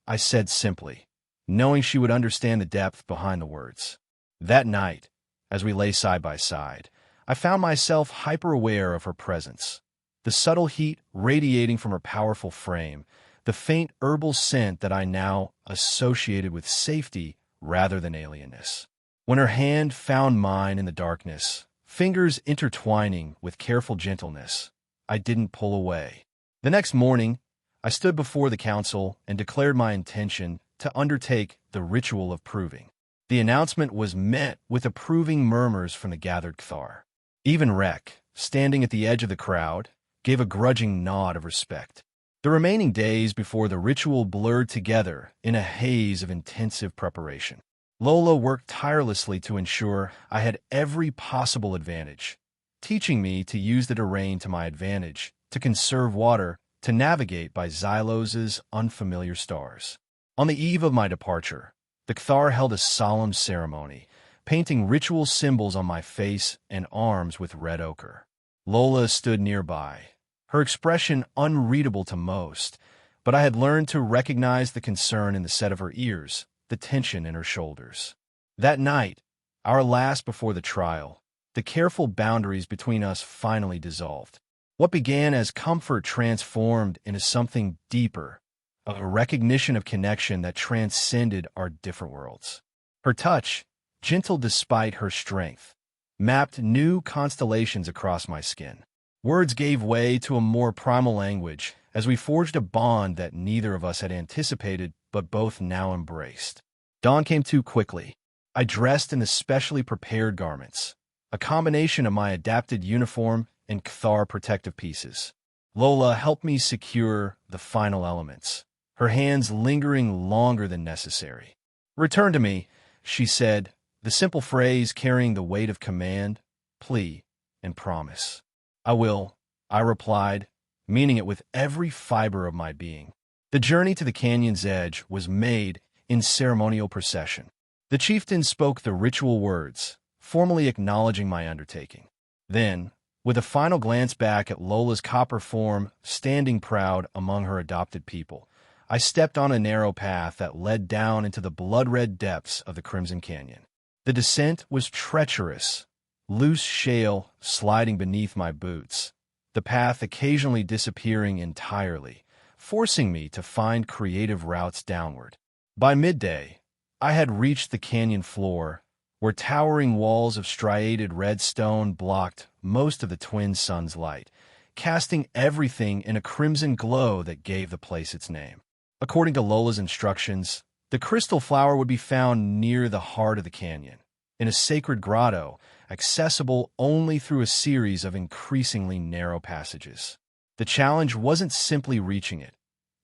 I said simply, knowing she would understand the depth behind the words. That night, as we lay side by side, I found myself hyper-aware of her presence. The subtle heat radiating from her powerful frame, the faint herbal scent that I now associated with safety rather than alienness. When her hand found mine in the darkness, fingers intertwining with careful gentleness, I didn't pull away. The next morning, I stood before the council and declared my intention to undertake the ritual of proving. The announcement was met with approving murmurs from the gathered Kthar. Even Rek, standing at the edge of the crowd, gave a grudging nod of respect. The remaining days before the ritual blurred together in a haze of intensive preparation. Lola worked tirelessly to ensure I had every possible advantage, teaching me to use the terrain to my advantage, to conserve water, to navigate by Xylos's unfamiliar stars. On the eve of my departure, the Cthar held a solemn ceremony, painting ritual symbols on my face and arms with red ochre. Lola stood nearby, her expression unreadable to most, but I had learned to recognize the concern in the set of her ears, the tension in her shoulders. That night, our last before the trial, the careful boundaries between us finally dissolved. What began as comfort transformed into something deeper, a recognition of connection that transcended our different worlds. Her touch, gentle despite her strength, mapped new constellations across my skin. Words gave way to a more primal language as we forged a bond that neither of us had anticipated but both now embraced. Dawn came too quickly. I dressed in the specially prepared garments, a combination of my adapted uniform and Cthar protective pieces. Lola helped me secure the final elements, her hands lingering longer than necessary. "Return to me," she said, the simple phrase carrying the weight of command, plea, and promise. "I will," I replied, meaning it with every fiber of my being. The journey to the canyon's edge was made in ceremonial procession. The chieftain spoke the ritual words, formally acknowledging my undertaking. Then, with a final glance back at Lola's copper form standing proud among her adopted people, I stepped on a narrow path that led down into the blood-red depths of the Crimson Canyon. The descent was treacherous, loose shale sliding beneath my boots, the path occasionally disappearing entirely, forcing me to find creative routes downward. By midday, I had reached the canyon floor, where towering walls of striated red stone blocked most of the twin suns' light, casting everything in a crimson glow that gave the place its name. According to Lola's instructions, the crystal flower would be found near the heart of the canyon, in a sacred grotto, accessible only through a series of increasingly narrow passages. The challenge wasn't simply reaching it.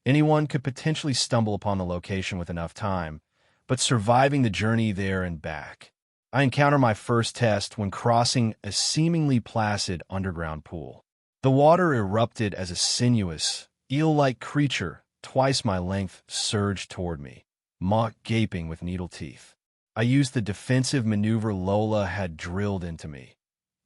Anyone could potentially stumble upon the location with enough time, but surviving the journey there and back. I encountered my first test when crossing a seemingly placid underground pool. The water erupted as a sinuous, eel-like creature twice my length surged toward me, maw gaping with needle teeth. I used the defensive maneuver Lola had drilled into me,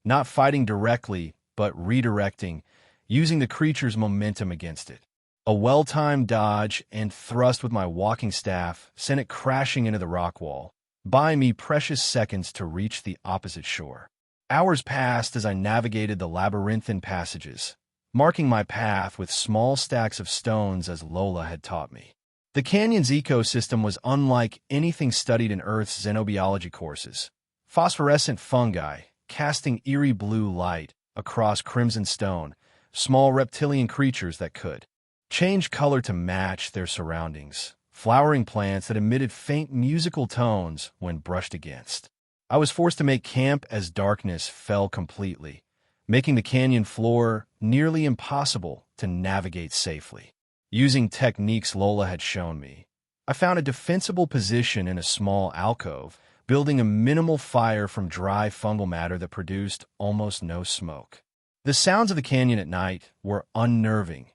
not fighting directly, but redirecting, using the creature's momentum against it. A well-timed dodge and thrust with my walking staff sent it crashing into the rock wall, buying me precious seconds to reach the opposite shore. Hours passed as I navigated the labyrinthine passages, marking my path with small stacks of stones as Lola had taught me. The canyon's ecosystem was unlike anything studied in Earth's xenobiology courses. Phosphorescent fungi, casting eerie blue light across crimson stone, small reptilian creatures that could change color to match their surroundings, flowering plants that emitted faint musical tones when brushed against. I was forced to make camp as darkness fell completely, making the canyon floor nearly impossible to navigate safely. Using techniques Lola had shown me, I found a defensible position in a small alcove, building a minimal fire from dry fungal matter that produced almost no smoke. The sounds of the canyon at night were unnerving,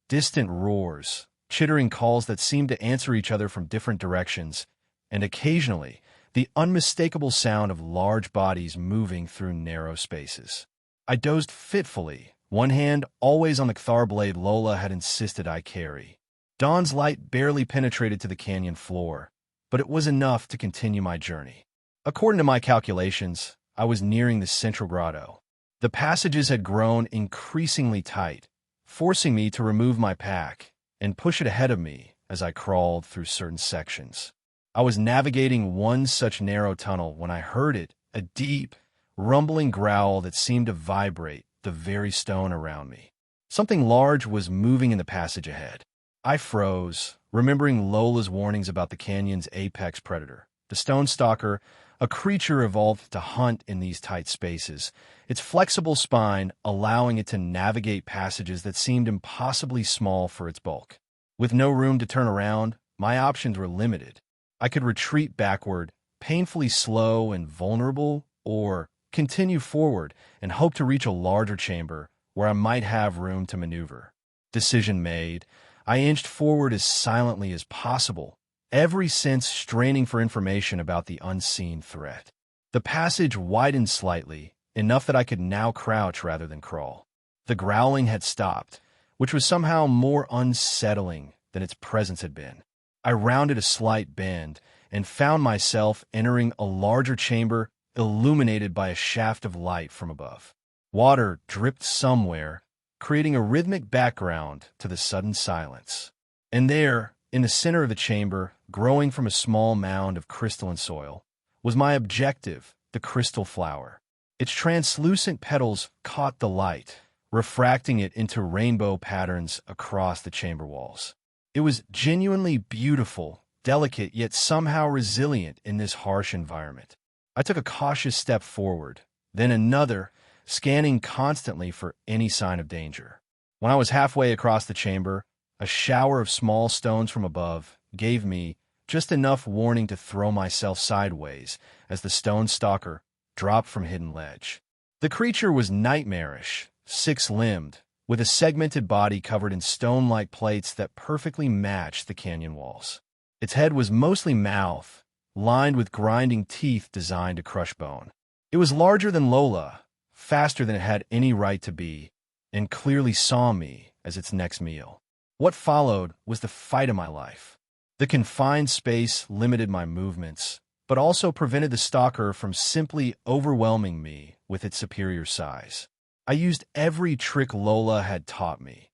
distant roars, chittering calls that seemed to answer each other from different directions, and occasionally the unmistakable sound of large bodies moving through narrow spaces. I dozed fitfully, one hand always on the Cthar blade Lola had insisted I carry. Dawn's light barely penetrated to the canyon floor, but it was enough to continue my journey. According to my calculations, I was nearing the central grotto. The passages had grown increasingly tight, forcing me to remove my pack and push it ahead of me as I crawled through certain sections. I was navigating one such narrow tunnel when I heard it, a deep, rumbling growl that seemed to vibrate the very stone around me. Something large was moving in the passage ahead. I froze, remembering Lola's warnings about the canyon's apex predator, The stone stalker, a creature evolved to hunt in these tight spaces, its flexible spine allowing it to navigate passages that seemed impossibly small for its bulk. With no room to turn around, my options were limited. I could retreat backward, painfully slow and vulnerable, or continue forward and hope to reach a larger chamber where I might have room to maneuver. Decision made, I inched forward as silently as possible, every sense straining for information about the unseen threat. The passage widened slightly, enough that I could now crouch rather than crawl. The growling had stopped, which was somehow more unsettling than its presence had been. I rounded a slight bend and found myself entering a larger chamber illuminated by a shaft of light from above. Water dripped somewhere, creating a rhythmic background to the sudden silence. And there, in the center of the chamber, growing from a small mound of crystalline soil, was my objective, the crystal flower. Its translucent petals caught the light, refracting it into rainbow patterns across the chamber walls. It was genuinely beautiful, delicate, yet somehow resilient in this harsh environment. I took a cautious step forward, then another, scanning constantly for any sign of danger. When I was halfway across the chamber, a shower of small stones from above gave me just enough warning to throw myself sideways as the stone stalker dropped from hidden ledge. The creature was nightmarish, six-limbed, with a segmented body covered in stone-like plates that perfectly matched the canyon walls. Its head was mostly mouth, lined with grinding teeth designed to crush bone. It was larger than Lola, faster than it had any right to be, and clearly saw me as its next meal. What followed was the fight of my life. The confined space limited my movements, but also prevented the stalker from simply overwhelming me with its superior size. I used every trick Lola had taught me.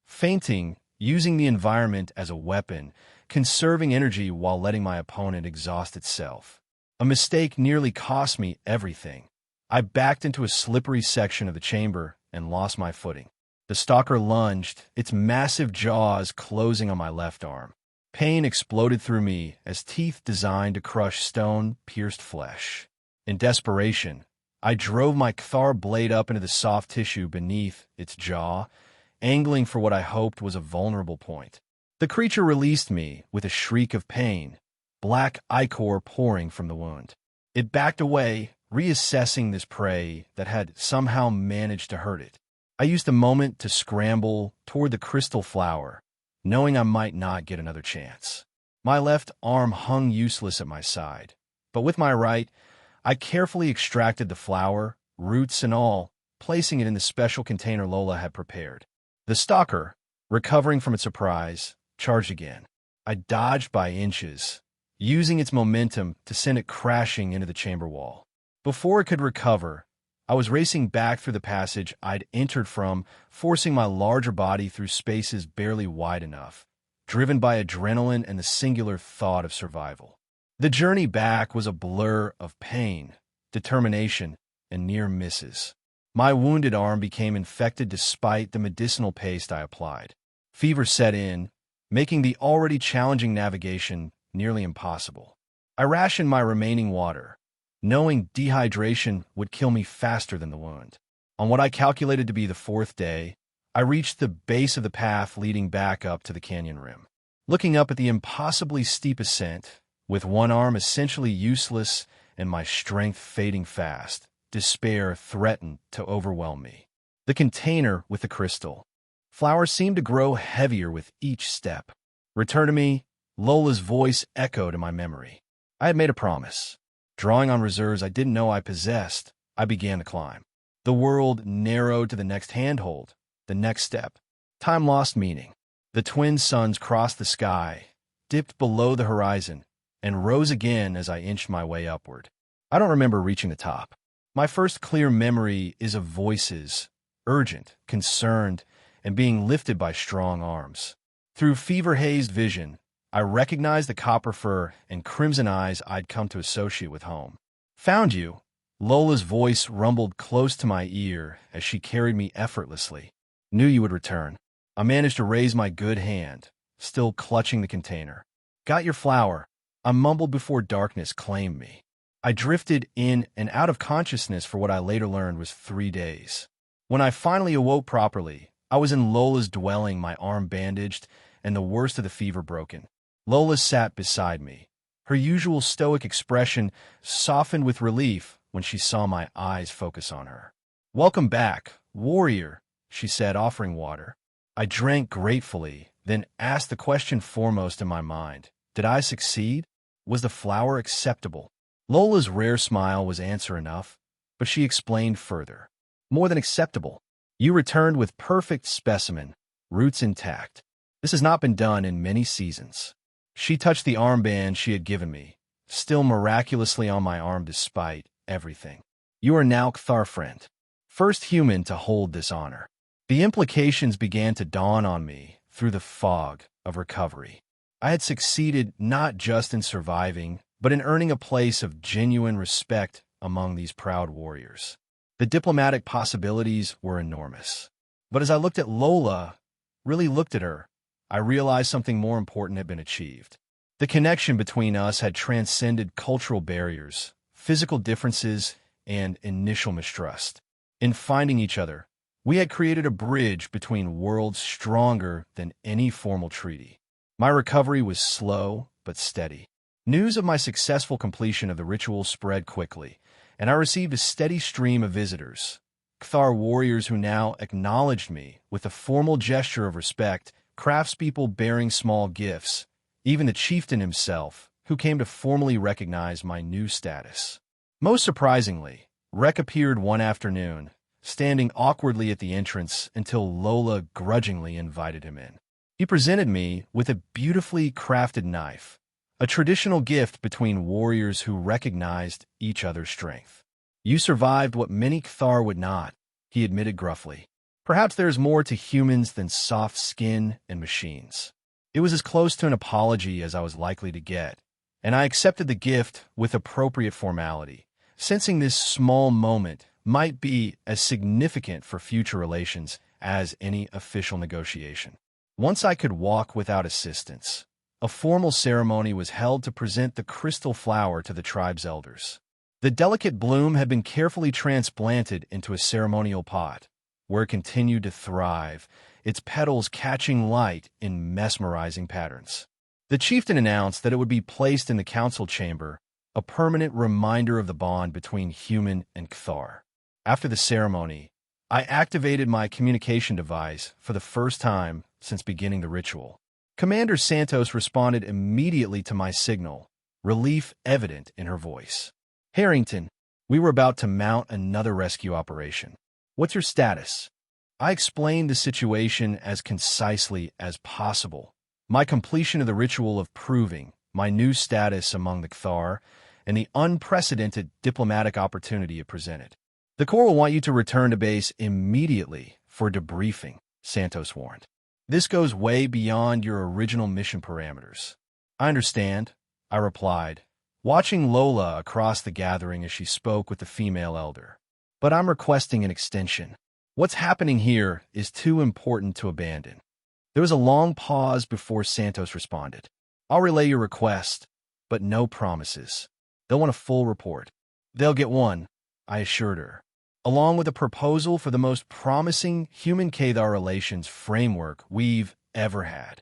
Feinting, using the environment as a weapon, conserving energy while letting my opponent exhaust itself. A mistake nearly cost me everything. I backed into a slippery section of the chamber and lost my footing. The stalker lunged, its massive jaws closing on my left arm. Pain exploded through me as teeth designed to crush stone pierced flesh. In desperation, I drove my Kthar blade up into the soft tissue beneath its jaw, angling for what I hoped was a vulnerable point. The creature released me with a shriek of pain, black ichor pouring from the wound. It backed away, reassessing this prey that had somehow managed to hurt it. I used the moment to scramble toward the crystal flower, knowing I might not get another chance. My left arm hung useless at my side, but with my right, I carefully extracted the flower, roots and all, placing it in the special container Lola had prepared. The stalker, recovering from its surprise, charged again. I dodged by inches, using its momentum to send it crashing into the chamber wall. Before it could recover, I was racing back through the passage I'd entered from, forcing my larger body through spaces barely wide enough, driven by adrenaline and the singular thought of survival. The journey back was a blur of pain, determination, and near misses. My wounded arm became infected despite the medicinal paste I applied. Fever set in, making the already challenging navigation nearly impossible. I rationed my remaining water, knowing dehydration would kill me faster than the wound. On what I calculated to be the fourth day, I reached the base of the path leading back up to the canyon rim. Looking up at the impossibly steep ascent, with one arm essentially useless and my strength fading fast, despair threatened to overwhelm me. The container with the crystal flower seemed to grow heavier with each step. Return to me, Lola's voice echoed in my memory. I had made a promise. Drawing on reserves I didn't know I possessed, I began to climb. The world narrowed to the next handhold, the next step. Time lost meaning. The twin suns crossed the sky, dipped below the horizon, and rose again as I inched my way upward. I don't remember reaching the top. My first clear memory is of voices, urgent, concerned, and being lifted by strong arms. Through fever-hazed vision, I recognized the copper fur and crimson eyes I'd come to associate with home. Found you, Lola's voice rumbled close to my ear as she carried me effortlessly. Knew you would return. I managed to raise my good hand, still clutching the container. Got your flower. I mumbled before darkness claimed me. I drifted in and out of consciousness for what I later learned was 3 days. When I finally awoke properly, I was in Lola's dwelling, my arm bandaged, and the worst of the fever broken. Lola sat beside me. Her usual stoic expression softened with relief when she saw my eyes focus on her. "Welcome back, warrior," she said, offering water. I drank gratefully, then asked the question foremost in my mind. Did I succeed? Was the flower acceptable? Lola's rare smile was answer enough, but she explained further. More than acceptable. You returned with perfect specimen, roots intact. This has not been done in many seasons. She touched the armband she had given me, still miraculously on my arm despite everything. You are now Kthar friend. First human to hold this honor. The implications began to dawn on me through the fog of recovery. I had succeeded not just in surviving, but in earning a place of genuine respect among these proud warriors. The diplomatic possibilities were enormous. But as I looked at Lola, really looked at her, I realized something more important had been achieved. The connection between us had transcended cultural barriers, physical differences, and initial mistrust. In finding each other, we had created a bridge between worlds stronger than any formal treaty. My recovery was slow but steady. News of my successful completion of the ritual spread quickly, and I received a steady stream of visitors. Kthar warriors who now acknowledged me with a formal gesture of respect, craftspeople bearing small gifts, even the chieftain himself, who came to formally recognize my new status. Most surprisingly, Rek appeared one afternoon, standing awkwardly at the entrance until Lola grudgingly invited him in. He presented me with a beautifully crafted knife, a traditional gift between warriors who recognized each other's strength. You survived what many Kthar would not, he admitted gruffly. Perhaps there's more to humans than soft skin and machines. It was as close to an apology as I was likely to get, and I accepted the gift with appropriate formality, sensing this small moment might be as significant for future relations as any official negotiation. Once I could walk without assistance, a formal ceremony was held to present the crystal flower to the tribe's elders. The delicate bloom had been carefully transplanted into a ceremonial pot, where it continued to thrive, its petals catching light in mesmerizing patterns. The chieftain announced that it would be placed in the council chamber, a permanent reminder of the bond between human and Kthar. After the ceremony, I activated my communication device for the first time since beginning the ritual. Commander Santos responded immediately to my signal, relief evident in her voice. Harrington, we were about to mount another rescue operation. What's your status? I explained the situation as concisely as possible. My completion of the ritual of proving my new status among the Kthar and the unprecedented diplomatic opportunity it presented. The Corps will want you to return to base immediately for debriefing, Santos warned. This goes way beyond your original mission parameters. I understand, I replied, watching Lola across the gathering as she spoke with the female elder. But I'm requesting an extension. What's happening here is too important to abandon. There was a long pause before Santos responded. I'll relay your request, but no promises. They'll want a full report. They'll get one, I assured her, along with a proposal for the most promising human-Kthar relations framework we've ever had.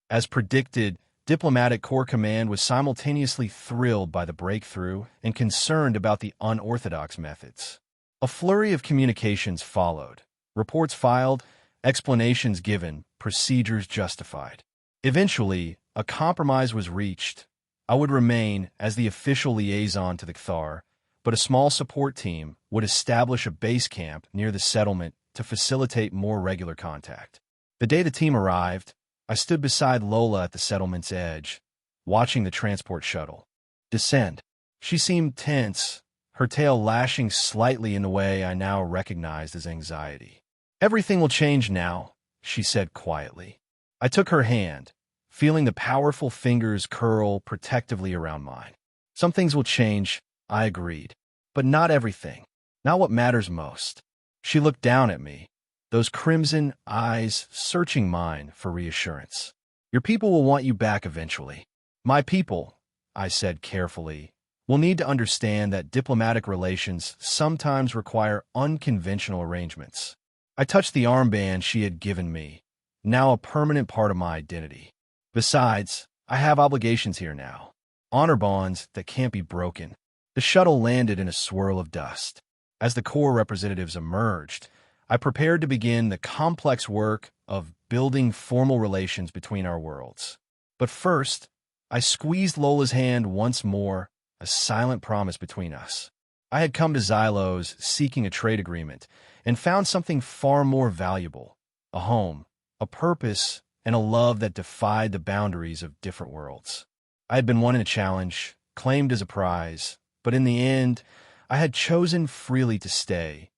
As predicted, Diplomatic Corps Command was simultaneously thrilled by the breakthrough and concerned about the unorthodox methods. A flurry of communications followed, reports filed, explanations given, procedures justified. Eventually, a compromise was reached. I would remain as the official liaison to the Kthar, but a small support team would establish a base camp near the settlement to facilitate more regular contact. The day the team arrived, I stood beside Lola at the settlement's edge, watching the transport shuttle descend. She seemed tense, her tail lashing slightly in a way I now recognized as anxiety. Everything will change now, she said quietly. I took her hand, feeling the powerful fingers curl protectively around mine. Some things will change, I agreed, but not everything, not what matters most. She looked down at me, those crimson eyes searching mine for reassurance. Your people will want you back eventually. My people, I said carefully, we'll need to understand that diplomatic relations sometimes require unconventional arrangements. I touched the armband she had given me, now a permanent part of my identity. Besides, I have obligations here now. Honor bonds that can't be broken. The shuttle landed in a swirl of dust. As the Corps representatives emerged, I prepared to begin the complex work of building formal relations between our worlds. But first, I squeezed Lola's hand once more, a silent promise between us. I had come to Xylos seeking a trade agreement and found something far more valuable, a home, a purpose, and a love that defied the boundaries of different worlds. I had been wanting a challenge, claimed as a prize, but in the end, I had chosen freely to stay,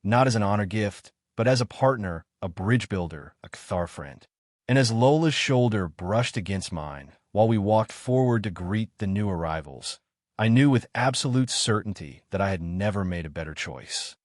not as an honor gift, but as a partner, a bridge builder, a Cathar friend. And as Lola's shoulder brushed against mine while we walked forward to greet the new arrivals, I knew with absolute certainty that I had never made a better choice.